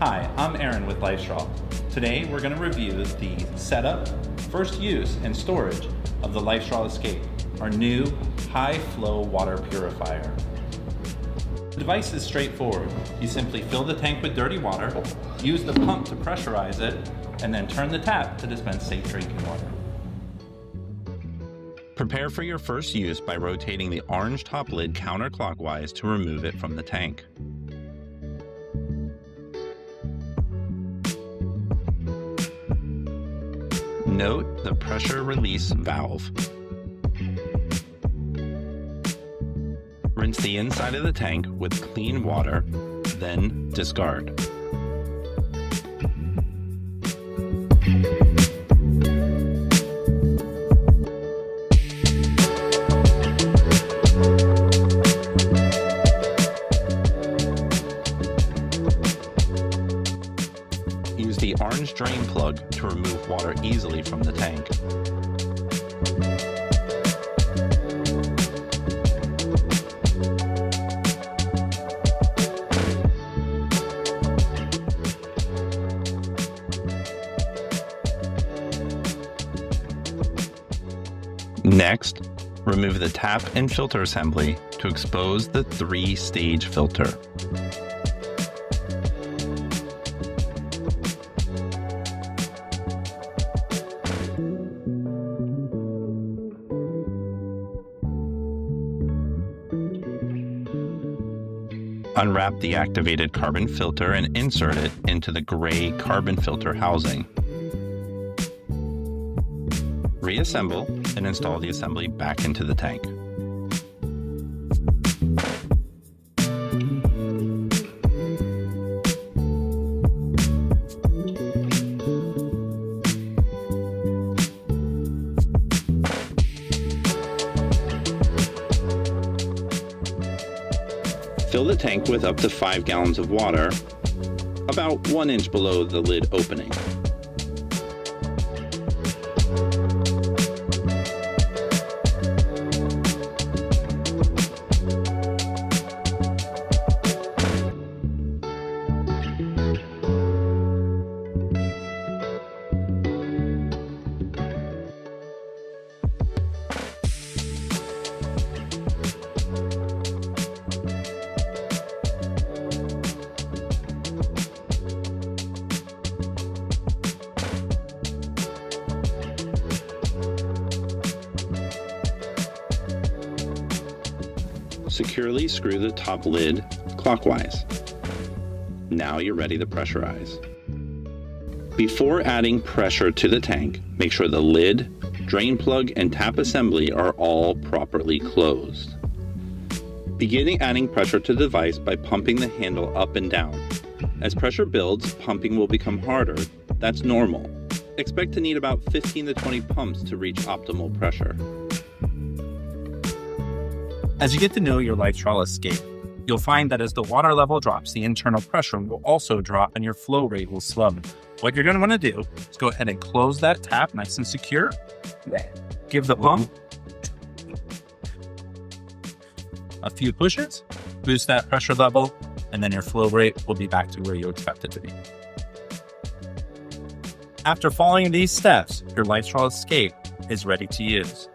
Hi, I'm Aaron with LifeStraw. Today we're going to review the setup, first use, and storage of the LifeStraw Escape, our new high-flow water purifier. The device is straightforward. You simply fill the tank with dirty water, use the pump to pressurize it, and then turn the tap to dispense safe drinking water. Prepare for your first use by rotating the orange top lid counterclockwise to remove it from the tank. Note the pressure release valve. Rinse the inside of the tank with clean water, then discard. Use the orange drain plug to remove water easily from the tank. Next, remove the tap and filter assembly to expose the 3-stage filter. Unwrap the activated carbon filter and insert it into the gray carbon filter housing. Reassemble and install the assembly back into the tank. Fill the tank with up to 5 gallons of water, about 1 inch below the lid opening. Securely screw the top lid clockwise. Now you're ready to pressurize. Before adding pressure to the tank, make sure the lid, drain plug, and tap assembly are all properly closed. Begin adding pressure to the device by pumping the handle up and down. As pressure builds, pumping will become harder. That's normal. Expect to need about 15 to 20 pumps to reach optimal pressure. As you get to know your LifeStraw Escape, you'll find that as the water level drops, the internal pressure will also drop and your flow rate will slow. What you're going to want to do is go ahead and close that tap nice and secure. Give the pump a few pushes, boost that pressure level, and then your flow rate will be back to where you expect it to be. After following these steps, your LifeStraw Escape is ready to use.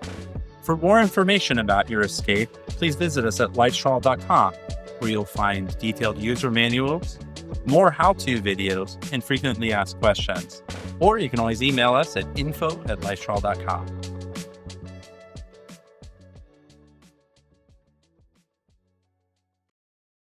For more information about your Escape, please visit us at lifestraw.com, where you'll find detailed user manuals, more how-to videos, and frequently asked questions. Or you can always email us at info@lifestraw.com.